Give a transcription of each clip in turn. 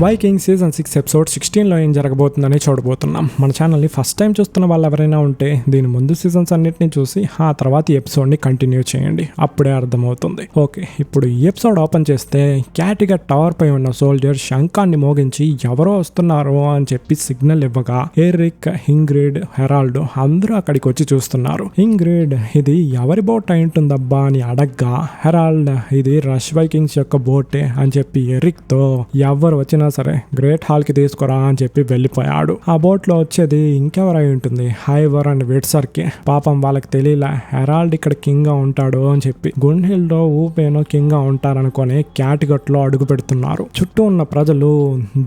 Viking season 6 episode 16లో ఏం జరగబోతుందని చూడబోతున్నాం. మన ఛానల్ని ఫస్ట్ టైం చూస్తున్న వాళ్ళు ఎవరైనా ఉంటే దీని ముందు సీజన్స్ అన్నిటిని చూసి ఆ తర్వాత ఈ ఎపిసోడ్ని కంటిన్యూ చేయండి, అప్పుడే అర్థమవుతుంది. ఓకే, ఇప్పుడు ఈ ఎపిసోడ్ ఓపెన్ చేస్తే క్యాటిగా టవర్ పై ఉన్న సోల్జర్ శంఖాన్ని మోగించి ఎవరో వస్తున్నారు అని చెప్పి సిగ్నల్ ఇవ్వగా ఎరిక్, ఇంగ్రిడ్, హెరాల్డ్ అందరూ అక్కడికి వచ్చి చూస్తున్నారు. ఇంగ్రిడ్ ఇది ఎవరి బోట్ అయి ఉంటుందబ్బా అని అడగ్గా హెరాల్డ్ ఇది రష్ వైకింగ్స్ యొక్క బోటే అని చెప్పి ఎరిక్ తో ఎవరు వచ్చినా సరే గ్రేట్ హాల్ కి తీసుకురా అని చెప్పి వెళ్ళిపోయాడు. ఆ బోట్ లో వచ్చేది ఇంకెవరై ఉంటుంది, ఐవర్ అండ్ విట్సర్ కి. పాపం వాళ్ళకి తెలియలా హెరాల్డ్ ఇక్కడ కింగ్ గా ఉంటాడు అని చెప్పి. గుండ్హిల్ లో ఊపేనో కింగ్ గా ఉంటారనుకొని క్యాటిగట్ లో అడుగు పెడుతున్నారు. చుట్టూ ఉన్న ప్రజలు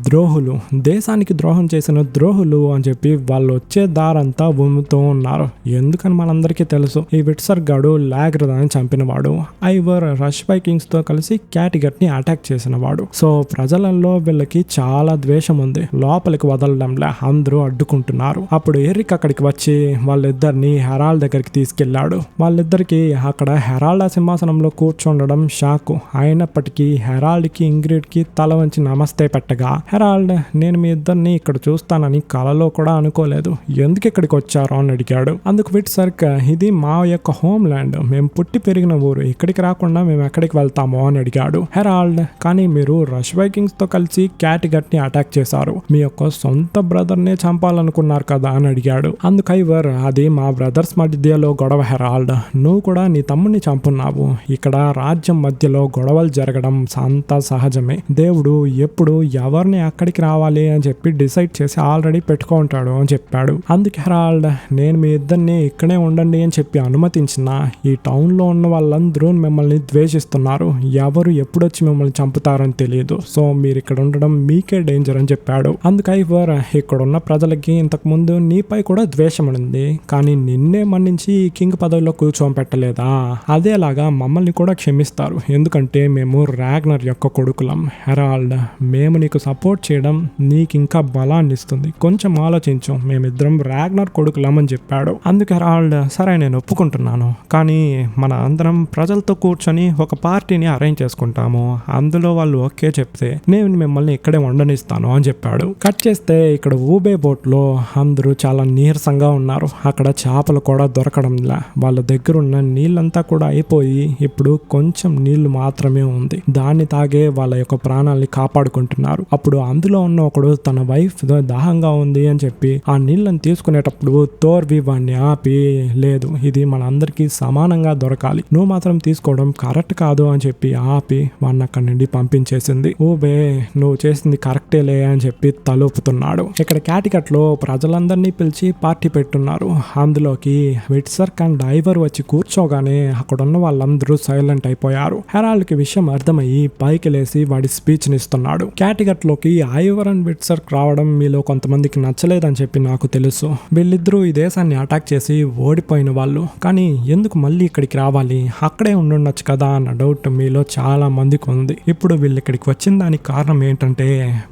ద్రోహులు, దేశానికి ద్రోహం చేసిన ద్రోహులు అని చెప్పి వాళ్ళు వచ్చే దారంతా ఉమ్ముతూ ఉన్నారు. ఎందుకని మనందరికీ తెలుసు, ఈ విట్సర్ గాడు లాగ్రదాన్ని చంపినవాడు, ఐవర్ రష్ వైకింగ్స్ తో కలిసి క్యాటిగట్ ని అటాక్ చేసిన వాడు. సో ప్రజలలో వీళ్ళకి చాలా ద్వేషం ఉంది, లోపలికి వదలడంలే, అందరూ అడ్డుకుంటున్నారు. అప్పుడు ఎరిక్ అక్కడికి వచ్చి వాళ్ళిద్దరిని హెరాల్డ్ దగ్గరికి తీసుకెళ్లాడు. వాళ్ళిద్దరికి అక్కడ హెరాల్డ్ సింహాసనంలో కూర్చుండడం షాకు. అయినప్పటికీ హెరాల్డ్ కి ఇంగ్రిడ్ కి తల వంచి నమస్తే పెట్టగా హెరాల్డ్ నేను మీ ఇద్దరిని ఇక్కడ చూస్తానని కలలో కూడా అనుకోలేదు, ఎందుకు ఇక్కడికి వచ్చారో అని అడిగాడు. అందుకు విట్సర్క్ ఇది మా యొక్క హోమ్ ల్యాండ్, మేము పుట్టి పెరిగిన ఊరు, ఇక్కడికి రాకుండా మేము ఎక్కడికి వెళ్తామో అని అడిగాడు. హెరాల్డ్ కానీ మీరు రష్ వైకింగ్స్ తో కలిసి క్యాటిగట్ ని అటాక్ చేశారు, మీ యొక్క సొంత బ్రదర్ నే చంపాలనుకున్నారు కదా అని అడిగాడు. అందుకు ఐవర్ అది మా బ్రదర్స్ మధ్యలో గొడవ హెరాల్డ్, నువ్వు కూడా నీ తమ్ముడిని చంపున్నావు, ఇక్కడ రాజ్యం మధ్యలో గొడవలు జరగడం అంతా సహజమే, దేవుడు ఎప్పుడు ఎవరిని అక్కడికి రావాలి అని చెప్పి డిసైడ్ చేసి ఆల్రెడీ పెట్టుకుంటాడు అని చెప్పాడు. అందుకు హెరాల్డ్ నేను మీ ఇద్దరిని ఇక్కడే ఉండండి అని చెప్పి అనుమతించిన ఈ టౌన్ లో ఉన్న వాళ్ళందరూ మిమ్మల్ని ద్వేషిస్తున్నారు, ఎవరు ఎప్పుడొచ్చి మిమ్మల్ని చంపుతారని తెలియదు, సో మీరు ఇక్కడ ఉండడం మీకే డేంజర్ అని చెప్పాడు. అందుకు ఐవర్ ఇక్కడ ఉన్న ప్రజలకి ఇంతకు ముందు నీపై కూడా ద్వేషం ఉంది, కానీ నిన్నే మన్నించి కింగ్ పదవిలో కూర్చోపెట్టలేదా, అదేలాగా మమ్మల్ని కూడా క్షమిస్తారు, ఎందుకంటే మేము రాగ్నర్ యొక్క కొడుకులం. హెరాల్డ్ మేము నీకు సపోర్ట్ చేయడం నీకు ఇంకా బలాన్ని ఇస్తుంది, కొంచెం ఆలోచించు, మేమిద్దరం రాగ్నర్ కొడుకులం అని చెప్పాడు. అందుకు హెరాల్డ్ సరే నేను ఒప్పుకుంటున్నాను, కానీ మన అందరం ప్రజలతో కూర్చొని ఒక పార్టీని అరేంజ్ చేసుకుంటాము, అందులో వాళ్ళు ఓకే చెప్తే నేను మిమ్మల్ని ఇక్కడే ఉండనిస్తాను అని చెప్పాడు. కట్ చేస్తే ఇక్కడ ఊబే బోట్ లో అందరూ చాలా నీరసంగా ఉన్నారు. అక్కడ చేపలు కూడా దొరకడంలా, వాళ్ళ దగ్గర ఉన్న నీళ్ళంతా కూడా అయిపోయి ఇప్పుడు కొంచెం నీళ్లు మాత్రమే ఉంది, దాన్ని తాగే వాళ్ళ యొక్క ప్రాణాలని కాపాడుకుంటున్నారు. అప్పుడు అందులో ఉన్న ఒకడు తన వైఫ్ దాహంగా ఉంది అని చెప్పి ఆ నీళ్ళని తీసుకునేటప్పుడు థోర్వి వాడిని ఆపి లేదు ఇది మన అందరికి సమానంగా దొరకాలి, నువ్వు మాత్రం తీసుకోవడం కరెక్ట్ కాదు అని చెప్పి ఆపి వాడిని అక్కడి నుండి పంపించేసింది. ఊబే నువ్వు చేసింది కరెక్టేలే అని చెప్పి తలుపుతున్నాడు. ఇక్కడ క్యాటిగట్ లో ప్రజలందరినీ పిలిచి పార్టీ పెట్టున్నారు. అందులోకి విట్సర్క్ అండ్ ఐవర్ వచ్చి కూర్చోగానే అక్కడ ఉన్న వాళ్ళందరూ సైలెంట్ అయిపోయారు. హెరాల్డ్ కి విషయం అర్థమయ్యి పైకి లేసి వాడి స్పీచ్ నిస్తున్నాడు. క్యాటిగట్ లోకి ఐవర్ అండ్ విట్సర్క్ రావడం మీలో కొంతమందికి నచ్చలేదని చెప్పి నాకు తెలుసు, వీళ్ళిద్దరూ ఈ దేశాన్ని అటాక్ చేసి ఓడిపోయిన వాళ్ళు, కానీ ఎందుకు మళ్ళీ ఇక్కడికి రావాలి, అక్కడే ఉండుండొచ్చు కదా అన్న డౌట్ మీలో చాలా మందికి ఉంది. ఇప్పుడు వీళ్ళు ఇక్కడికి వచ్చిన దానికి కారణం ఏంటంటే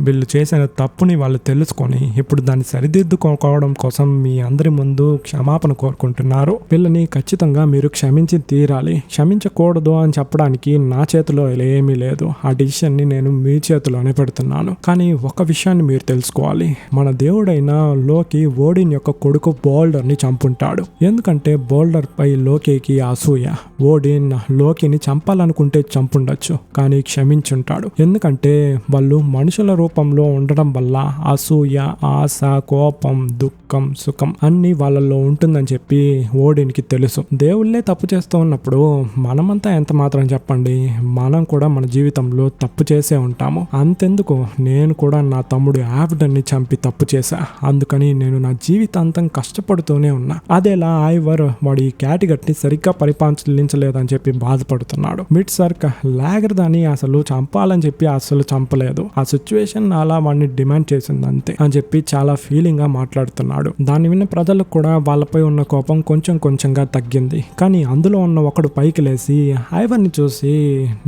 వీళ్ళు చేసిన తప్పుని వాళ్ళు తెలుసుకొని ఇప్పుడు దాన్ని సరిదిద్దుకోవడం కోసం మీ అందరి ముందు క్షమాపణ కోరుకుంటున్నారు. వీళ్ళని ఖచ్చితంగా మీరు క్షమించి తీరాలి, క్షమించకూడదు అని చెప్పడానికి నా చేతిలో ఏమీ లేదు, ఆ డిసిషన్ ని నేను మీ చేతిలోనే పెడుతున్నాను. కానీ ఒక విషయాన్ని మీరు తెలుసుకోవాలి, మన దేవుడైన లోకి ఓడిన్ యొక్క కొడుకు బోల్డర్ ని చంపుంటాడు, ఎందుకంటే బోల్డర్ పై లోకికి అసూయ. ఓడిన్ లోకిని చంపాలనుకుంటే చంపుండొచ్చు, కానీ క్షమించుంటాడు, ఎందుకంటే వాళ్ళు మనుషుల రూపంలో ఉండడం వల్ల అసూయ, ఆశ, కోపం, దుఃఖం, సుఖం అన్ని వాళ్ళల్లో ఉంటుందని చెప్పి ఓడిన్కి తెలుసు. దేవుళ్ళే తప్పు చేస్తూ ఉన్నప్పుడు మనమంతా ఎంత మాత్రం చెప్పండి, మనం కూడా మన జీవితంలో తప్పు చేసే ఉంటాము. అంతెందుకు నేను కూడా నా తమ్ముడు ఆవిడని చంపి తప్పు చేశా, అందుకని నేను నా జీవితాంతం కష్టపడుతూనే ఉన్నా. అదేలా ఐవర్ వాడి క్యాటిగట్ ని సరిగ్గా పరిపాలించలేదని చెప్పి బాధపడుతున్నాడు. విట్సర్క్ లాగర్దాన్ని అసలు చంపాలని చెప్పి అసలు చంపలేదు, ఆ సిచ్యువేషన్ అలా వాడిని డిమాండ్ చేసింది అంతే అని చెప్పి చాలా ఫీలింగ్ గా మాట్లాడుతున్నాడు. దాన్ని విన్న ప్రజలకు కూడా వాళ్ళపై ఉన్న కోపం కొంచెం కొంచెంగా తగ్గింది. కానీ అందులో ఉన్న ఒకడు పైకి లేసి ఐవర్ని చూసి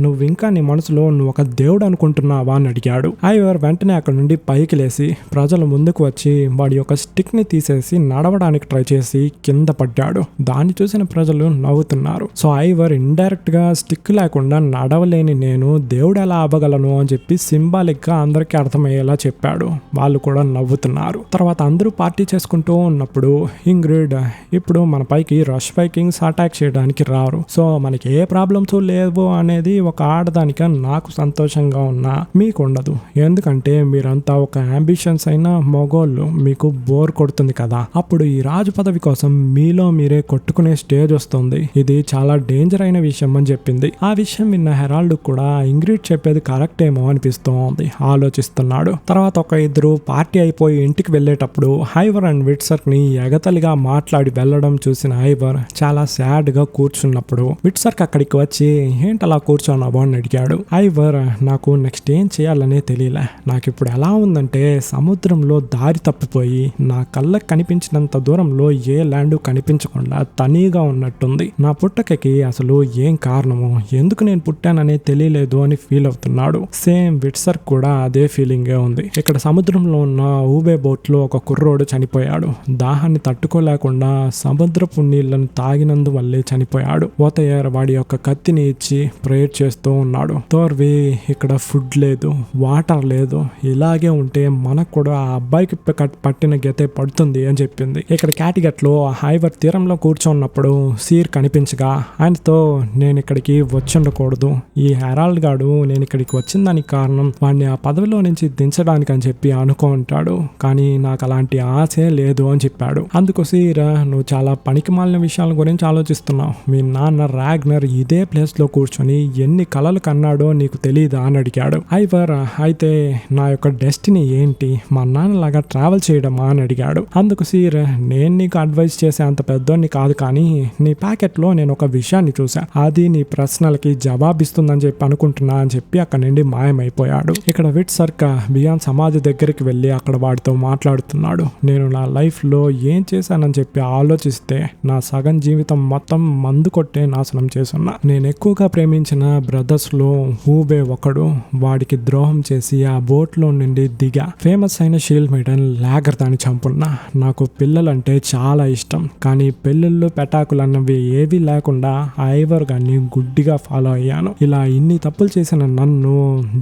నువ్వు ఇంకా నీ మనసులో నువ్వు ఒక దేవుడు అనుకుంటున్నావా అని అడిగాడు. ఐవర్ వెంటనే అక్కడ నుండి పైకి లేసి ప్రజల ముందుకు వచ్చి వాడి యొక్క స్టిక్ ని తీసేసి నడవడానికి ట్రై చేసి కింద పడ్డాడు. దాన్ని చూసిన ప్రజలు నవ్వుతున్నారు. సో ఐవర్ ఇండైరెక్ట్ గా స్టిక్ లేకుండా నడవలేని నేను దేవుడు ఎలా అవ్వగలను అని చెప్పి సింబాలిక్ సైగా అందరికీ అర్థమయ్యేలా చెప్పాడు. వాళ్ళు కూడా నవ్వుతున్నారు. తర్వాత అందరూ పార్టీ చేసుకుంటూ ఉన్నప్పుడు ఇంగ్రిడ్, ఇప్పుడు మన పైకి రష్ వైకింగ్స్ అటాక్ చేయడానికి రారు, సో మనకి ఏ ప్రాబ్లమ్స్ లేవు అనేది ఒక ఆడదానిగా నాకు సంతోషంగా ఉన్నా మీకు ఉండదు, ఎందుకంటే మీరంతా ఒక అంబిషన్స్ అయిన మొగోళ్ళు, మీకు బోర్ కొడుతుంది కదా. అప్పుడు ఈ రాజు పదవి కోసం మీలో మీరే కొట్టుకునే స్టేజ్ వస్తుంది, ఇది చాలా డేంజర్ అయిన విషయం అని చెప్పింది. ఆ విషయం విన్న హెరాల్డ్ కూడా ఇంగ్రిడ్ చెప్పేది కరెక్ట్ ఏమో అనిపిస్తోంది, ఆలోచిస్తున్నాడు. తర్వాత ఒక ఇద్దరు పార్టీ అయిపోయి ఇంటికి వెళ్ళేటప్పుడు ఐవర్ అండ్ విట్సర్ ని ఎగతలిగా మాట్లాడి వెళ్ళడం చూసిన ఐవర్ చాలా సాడ్ గా కూర్చున్నప్పుడు విట్సర్ అక్కడికి వచ్చి ఏంటలా కూర్చోన్నావు అని అడిగాడు. ఐవర్, నాకు నెక్స్ట్ ఏం చేయాలనే తెలియలే, నాకు ఇప్పుడు ఎలా ఉందంటే సముద్రంలో దారి తప్పిపోయి నా కళ్ళకి కనిపించినంత దూరంలో ఏ ల్యాండ్ కనిపించకుండా తనీగా ఉన్నట్టుంది, నా పుట్టకకి అసలు ఏం కారణము, ఎందుకు నేను పుట్టాననే తెలియలేదు అని ఫీల్ అవుతున్నాడు. సేమ్ విట్సర్ కూడా అదే ఫీలింగే ఉంది. ఇక్కడ సముద్రంలో ఉన్న ఊబే బోట్ లో ఒక కుర్రోడు చనిపోయాడు, దాహాన్ని తట్టుకోలేకుండా సముద్రపు నీళ్లను తాగినందువల్లే చనిపోయాడు. ఓతయ్యర్ వాడి యొక్క కత్తిని ఇచ్చి ప్రేయర్ చేస్తూ ఉన్నాడు. తోర్వి, ఇక్కడ ఫుడ్ లేదు, వాటర్ లేదు, ఇలాగే ఉంటే మనకు కూడా ఆ అబ్బాయికి పట్టిన గతే పడుతుంది అని చెప్పింది. ఇక్కడ క్యాటిగట్ లో ఐవర్ తీరంలో కూర్చున్నప్పుడు సీర్ కనిపించగా ఆయనతో నేను ఇక్కడికి వచ్చుండకూడదు, ఈ హెరాల్డ్ గాడు నేను ఇక్కడికి వచ్చిన దానికి కారణం వాడిని ఆ పదవిలో నుంచి దించడానికి అని చెప్పి అనుకుంటాడు, కానీ నాకు అలాంటి ఆశే లేదు అని చెప్పాడు. అందుకు సీర్, నువ్వు చాలా పనికిమాలిన విషయాల గురించి ఆలోచిస్తున్నావు, మీ నాన్న రాగ్నర్ ఇదే ప్లేస్ లో కూర్చొని ఎన్ని కలలు కన్నాడో నీకు తెలీదా అని అడిగాడు. ఐవర్, అయితే నా యొక్క డెస్టినీ ఏంటి, మా నాన్నలాగా ట్రావెల్ చేయడమా అని అడిగాడు. అందుకు సీర్, నేను నీకు అడ్వైస్ చేసే అంత పెద్దోడిని కాదు, కానీ నీ ప్యాకెట్ లో నేను ఒక విషయాన్ని చూసా, అది నీ ప్రశ్నలకి జవాబిస్తుందని చెప్పి అనుకుంటున్నా అని చెప్పి అక్కడ నుండి మాయమైపోయాడు. ఇక్కడ విట్సర్ బియాన్ సమాధి దగ్గరికి వెళ్ళి అక్కడ వాడితో మాట్లాడుతున్నాడు. నేను నా లైఫ్ లో ఏం చేశానని చెప్పి ఆలోచిస్తే నా సగం జీవితం మొత్తం మందు కొట్టే నాశనం చేసున్నా. నేను ఎక్కువగా ప్రేమించిన బ్రదర్స్ లో ఊబే ఒకడు, వాడికి ద్రోహం చేసి ఆ బోట్ లో నుండి దిగా ఫేమస్ అయిన షీల్డ్ మెయిడెన్ లాగర్ దాన్ని చంపున్నా. నాకు పిల్లలంటే చాలా ఇష్టం, కానీ పెళ్ళిళ్ళు పెటాకులు అన్నవి ఏవీ లేకుండా ఐవర్ గాన్ని గుడ్డిగా ఫాలో అయ్యాను. ఇలా ఇన్ని తప్పులు చేసిన నన్ను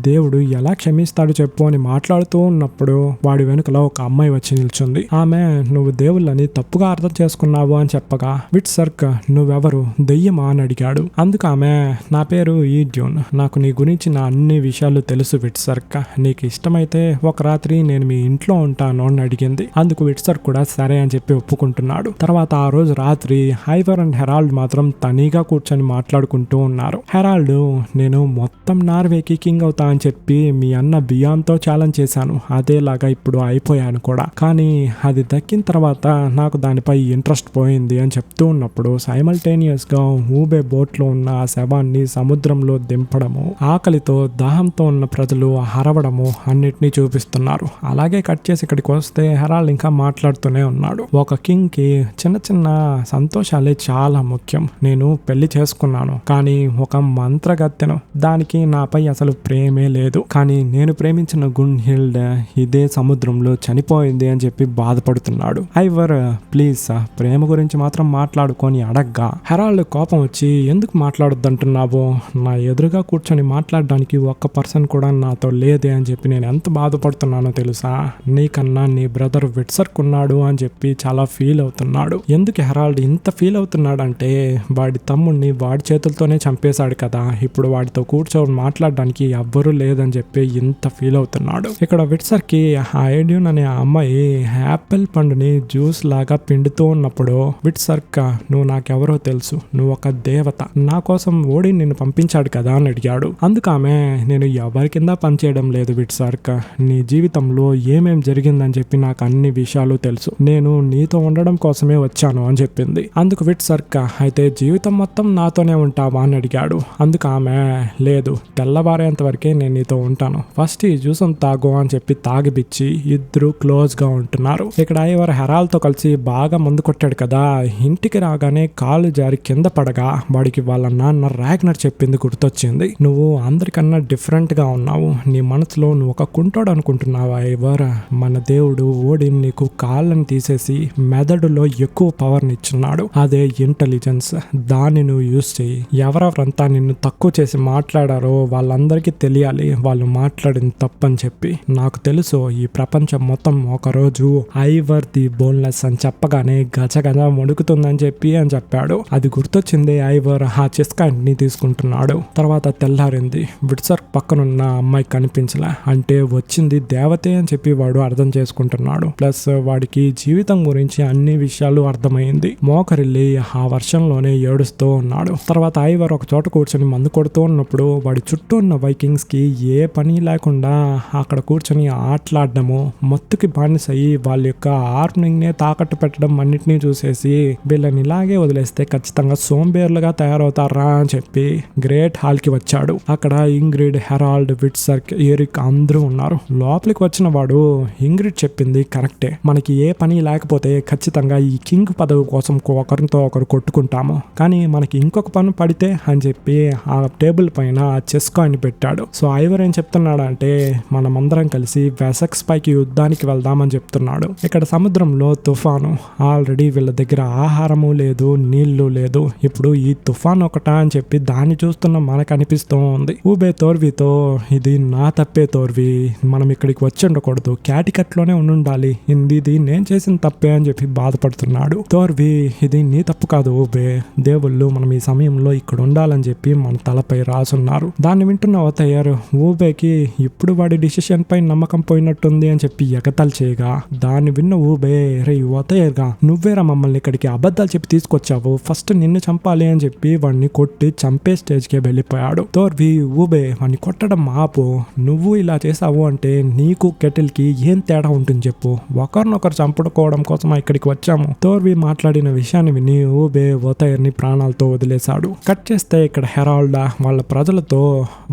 దేవుడు ఎలా క్షమిస్తాడు చెప్పు అని మాట్లాడుతూ ఉన్నప్పుడు వాడి వెనుకలో ఒక అమ్మాయి వచ్చి నిల్చుంది. ఆమె, నువ్వు దేవుళ్ళని తప్పుగా అర్థం చేసుకున్నావు అని చెప్పగా విట్సర్క్, నువ్వెవరు, దెయ్యమా అని అడిగాడు. అందుకు ఆమె, నా పేరు ఈడ్యూన్, నాకు నీ గురించి నా అన్ని విషయాలు తెలుసు విట్సర్క్, నీకు ఇష్టమైతే ఒక రాత్రి నేను మీ ఇంట్లో ఉంటాను అని అడిగింది. అందుకు విట్సర్ కూడా సరే అని చెప్పి ఒప్పుకుంటున్నాడు. తర్వాత ఆ రోజు రాత్రి ఐవర్ అండ్ హెరాల్డ్ మాత్రం తనీగా కూర్చొని మాట్లాడుకుంటూ ఉన్నారు. హెరాల్డ్, నేను మొత్తం నార్వేకి కింగ్ అవుతా అని చెప్పి మీ అన్న బియాంతో ఛాలెంజ్ చేశాను, అదేలాగా ఇప్పుడు అయిపోయాను కూడా, కానీ అది దక్కిన తర్వాత నాకు దానిపై ఇంట్రెస్ట్ పోయింది అని చెప్తూ ఉన్నప్పుడు సైమల్టేనియస్ గా ఊబే బోట్ లో ఉన్న ఆ శవాన్ని సముద్రంలో దింపడము, ఆకలితో దాహంతో ఉన్న ప్రజలు హరవడము అన్నిటినీ చూపిస్తున్నారు. అలాగే కట్ చేసి ఇక్కడికి వస్తే హెరాల్డ్ ఇంకా మాట్లాడుతూనే ఉన్నాడు. ఒక కింగ్ కి చిన్న చిన్న సంతోషాలే చాలా ముఖ్యం, నేను పెళ్లి చేసుకున్నాను, కానీ ఒక మంత్రగత్తెను, దానికి నాపై అసలు ప్రేమే లేదు, కానీ నేను ప్రేమించిన గున్హిల్డ్ ఇదే సముద్రంలో చనిపోయింది అని చెప్పి బాధపడుతున్నాడు. ఐవర్, ప్లీజ్ ప్రేమ గురించి మాత్రం మాట్లాడుకొని అడగ్గా హెరాల్డ్ కోపం వచ్చి, ఎందుకు మాట్లాడొద్దంటున్నావు, నా ఎదురుగా కూర్చొని మాట్లాడడానికి ఒక్క పర్సన్ కూడా నాతో లేదే అని చెప్పి నేను ఎంత బాధపడుతున్నానో తెలుసా, నీకన్నా నీ బ్రదర్ విట్సర్క్ ఉన్నాడు అని చెప్పి చాలా ఫీల్ అవుతున్నాడు. ఎందుకు హెరాల్డ్ ఇంత ఫీల్ అవుతున్నాడు అంటే వాడి తమ్ముడిని వాడి చేతులతోనే చంపేశాడు కదా, ఇప్పుడు వాడితో కూర్చొని మాట్లాడడానికి ఎవ్వరూ లేదని చెప్పి ఇంత ఫీల్ అవుతున్నాడు. ఇక్కడ విట్సర్ కి ఐడ్యూన్ అనే అమ్మాయి యాపిల్ పండుని జ్యూస్ లాగా పిండుతూ ఉన్నప్పుడు విట్సర్క్, నువ్వు నాకెవరో తెలుసు, నువ్వు ఒక దేవత, నా కోసం ఓడి నిన్ను పంపించాడు కదా అని అడిగాడు. అందుకు ఆమె, నేను ఎవరి కింద పనిచేయడం లేదు విట్సర్క్, నీ జీవితంలో ఏమేం జరిగిందని చెప్పి నాకు అన్ని విషయాలు తెలుసు, నేను నీతో ఉండడం కోసమే వచ్చాను అని చెప్పింది. అందుకు విట్సర్క్, అయితే జీవితం మొత్తం నాతోనే ఉంటావా అని అడిగాడు. అందుకు ఆమె, లేదు, తెల్లవారేంత వరకే నేను నీతో ఉంటాను, ఫస్ట్ ఈ జ్యూస్ తాగు అని చెప్పి తాగిపిచ్చి ఇద్దరు క్లోజ్ గా ఉంటున్నారు. ఇక్కడ ఐవర్ హెరాల్డ్ తో కలిసి బాగా మందు కొట్టాడు కదా, ఇంటికి రాగానే కాలు జారి కింద పడగా వాడికి వాళ్ళ నాన్న రాగ్నర్ చెప్పింది గుర్తొచ్చింది, నువ్వు అందరికన్నా డిఫరెంట్ గా ఉన్నావు, నీ మనసులో నువ్వు ఒక కుంటోడు అనుకుంటున్నావా ఐవర్, మన దేవుడు ఓడిన్ నీకు కాళ్ళని తీసేసి మెదడులో ఎక్కువ పవర్ నిచ్చున్నాడు, అదే ఇంటెలిజెన్స్, దాన్ని నువ్వు యూజ్ చేయి, ఎవరెవరంతా నిన్ను తక్కువ చేసి మాట్లాడారో వాళ్ళందరికీ తెలియాలి, వాళ్ళు మాట్లాడింది తప్పని చెప్పి. నాకు తెలుసు ఈ ప్రపంచం మొత్తం ఒకరోజు ఐవర్ ది బోన్లెస్ అని చెప్పగానే గజగజ వణుకుతుందని చెప్పాడు. అది గుర్తొచ్చింది ఐవర్ ఆ చెస్ కాయింట్ని తీసుకుంటున్నాడు. తర్వాత తెల్లారింది. విట్సర్ పక్కనున్న అమ్మాయి కనిపించలే. అంటే వచ్చింది దేవతే అని చెప్పి వాడు అర్థం చేసుకుంటున్నాడు. ప్లస్ వాడికి జీవితం గురించి అన్ని విషయాలు అర్థమైంది. మోకరిల్లి ఆ వర్షంలోనే ఏడుస్తూ ఉన్నాడు. తర్వాత ఐవర్ ఒక చోట కూర్చొని మందు కొడుతూ ఉన్నప్పుడు వాడి చుట్టూ ఉన్న వైకింగ్స్ కి ఏ పని లేకుండా అక్కడ కూర్చొని ఆటలాడడము, మత్తుకి బానిసయ్యి వాళ్ళ యొక్క ఆర్నింగ్ నే తాకట్టు పెట్టడం అన్నిటినీ చూసేసి వీళ్ళని ఇలాగే వదిలేస్తే ఖచ్చితంగా సోంబేర్లుగా తయారవుతారా అని చెప్పి గ్రేట్ హాల్ కి వచ్చాడు. అక్కడ ఇంగ్రిడ్, హెరాల్డ్, విట్సర్, ఎరిక్ అందరూ ఉన్నారు. లోపలికి వచ్చిన వాడు ఇంగ్రిడ్ చెప్పింది కరెక్టే. మనకి ఏ పని లేకపోతే ఖచ్చితంగా ఈ కింగ్ పదవి కోసం ఒకరితో ఒకరు కొట్టుకుంటాము. కానీ మనకి ఇంకొక పని పడితే అని చెప్పి ఆ టేబుల్ పైన చెస్ కాయిన్ పెట్టాడు. సో ఐవర్ ఏం చెప్తున్నాడు అంటే మనమందరం కలిసి వెసెక్స్ పైకి యుద్ధానికి వెళ్దామని చెప్తున్నాడు. ఇక్కడ సముద్రంలో తుఫాను. ఆల్రెడీ వీళ్ళ దగ్గర ఆహారము లేదు, నీళ్లు లేదు. ఇప్పుడు ఈ తుఫాన్ ఒకటా అని చెప్పి దాన్ని చూస్తున్న మనకు అనిపిస్తూ ఉంది. ఊబే తోర్వితో ఇది నా తప్పే తోర్వి, మనం ఇక్కడికి వచ్చి ఉండకూడదు, క్యాటికట్ లోనే ఉండాలి, ఇది నేను చేసిన తప్పే అని చెప్పి బాధపడుతున్నాడు. తోర్వి ఇది నీ తప్పు కాదు ఊబే, దేవుళ్ళు మనం ఈ సమయంలో ఇక్కడ ఉండాలని చెప్పి మన తలపై రాసున్నారు. దాన్ని వింటున్న ఓతయ్యర్ ఊబేకి ఇప్పుడు వాడి డిసిషన్ పై నమ్మకం పోయినట్టుంది అని చెప్పి ఎగతాలు చేయగా దాన్ని విన్న ఊబే రే ఓతయ్యర్గా నువ్వేరా మమ్మల్ని ఇక్కడికి అబద్ధాలు చెప్పి తీసుకొచ్చావు, ఫస్ట్ నిన్ను చంపాలి అని చెప్పి వాడిని కొట్టి చంపే స్టేజ్ కి వెళ్ళిపోయాడు. తోర్వి ఊబే వాడిని కొట్టడం ఆపు, నువ్వు ఇలా చేసావు అంటే నీకు కెటిల్ కి ఏం తేడా ఉంటుంది చెప్పు, ఒకరినొకరు చంపుకోవడం కోసం ఇక్కడికి వచ్చాము. తోర్వి మాట్లాడిన విషయాన్ని విని ఊబే ఓతయ్యర్ని ప్రాణాలతో వదిలేశాడు. కట్ చేస్తే ఇక్కడ హెరాల్డ్ వాళ్ళ ప్రజలతో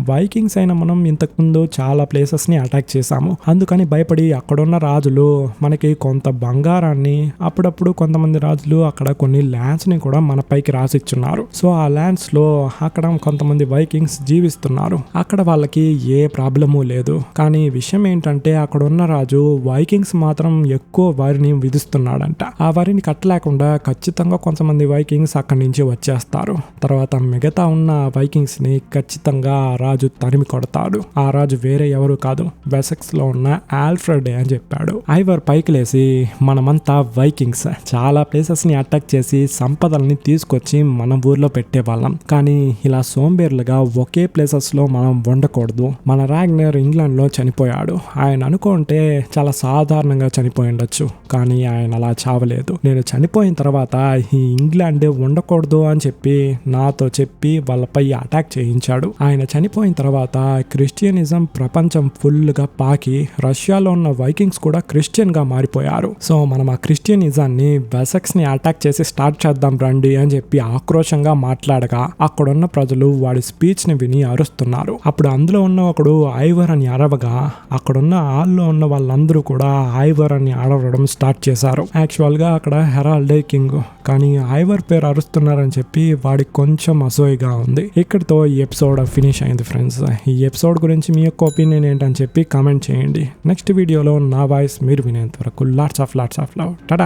వైకింగ్స్ అయిన మనం ఇంతకుముందు చాలా ప్లేసెస్ ని అటాక్ చేశాము, అందుకని భయపడి అక్కడున్న రాజులు మనకి కొంత బంగారాన్ని, అప్పుడప్పుడు కొంతమంది రాజులు అక్కడ కొన్ని ల్యాండ్స్ ని కూడా మన పైకి రాసిచ్చున్నారు. సో ఆ ల్యాండ్స్ లో అక్కడ కొంతమంది వైకింగ్స్ జీవిస్తున్నారు. అక్కడ వాళ్ళకి ఏ ప్రాబ్లము లేదు. కానీ విషయం ఏంటంటే అక్కడ ఉన్న రాజు వైకింగ్స్ మాత్రం ఎక్కువ వారిని విధిస్తున్నాడంట. ఆ వారిని కట్టలేకుండా ఖచ్చితంగా కొంతమంది వైకింగ్స్ అక్కడి నుంచి వచ్చేస్తారు. తర్వాత మిగతా ఉన్న వైకింగ్స్ ని ఖచ్చితంగా ఆ రాజు తరిమి కొడతాడు. ఆ రాజు వేరే ఎవరు కాదు, వెసెక్స్ లో ఉన్న ఆల్ఫ్రెడ్ అని చెప్పాడు. ఐవర్ పైకి లేసి మనమంతా వైకింగ్స్ చాలా ప్లేసెస్ ని అటాక్ చేసి సంపదల్ని తీసుకొచ్చి మన ఊర్లో పెట్టేవాళ్ళం, కానీ ఇలా సోంబేర్లుగా ఒకే ప్లేసెస్ లో మనం ఉండకూడదు. మన రాగ్నర్ ఇంగ్లాండ్ లో చనిపోయాడు. ఆయన అనుకుంటే చాలా సాధారణంగా చనిపోయి ఉండొచ్చు, కానీ ఆయన అలా చావలేదు. నేను చనిపోయిన తర్వాత ఈ ఇంగ్లాండ్ ఉండకూడదు అని చెప్పి నాతో చెప్పి వాళ్ళపై అటాక్ చేయించాడు. ఆయన చనిపోయిన తర్వాత క్రిస్టియనిజం ప్రపంచం ఫుల్ గా పాకి రష్యాలో ఉన్న వైకింగ్స్ కూడా క్రిస్టియన్ గా మారిపోయారు. సో మనం ఆ క్రిస్టియనిజాన్ని వెసెక్స్ ని అటాక్ చేసి స్టార్ట్ చేద్దాం రండి అని చెప్పి ఆక్రోషంగా మాట్లాడగా అక్కడున్న ప్రజలు వాడి స్పీచ్ ని విని అరుస్తున్నారు. అప్పుడు అందులో ఉన్న ఒకడు ఐవర్ అని అరవగా అక్కడున్న హాల్లో ఉన్న వాళ్ళందరూ కూడా ఐవర్ అని అరవడం స్టార్ట్ చేశారు. యాక్చువల్ గా అక్కడ హెరాల్డే కింగ్, కానీ ఐవర్ పేరు అరుస్తున్నారని చెప్పి వాడికి కొంచెం అసూయగా ఉంది. ఇక్కడితో ఈ ఎపిసోడ్ ఫినిష్ అయింది ఫ్రెండ్స్. ఈ ఎపిసోడ్ గురించి మీ యొక్క ఒపీనియన్ ఏంటని చెప్పి కామెంట్ చేయండి. నెక్స్ట్ వీడియోలో నా వాయిస్ మీరు వినేంత వరకు లాట్స్ ఆఫ్ లవ్. టాటా.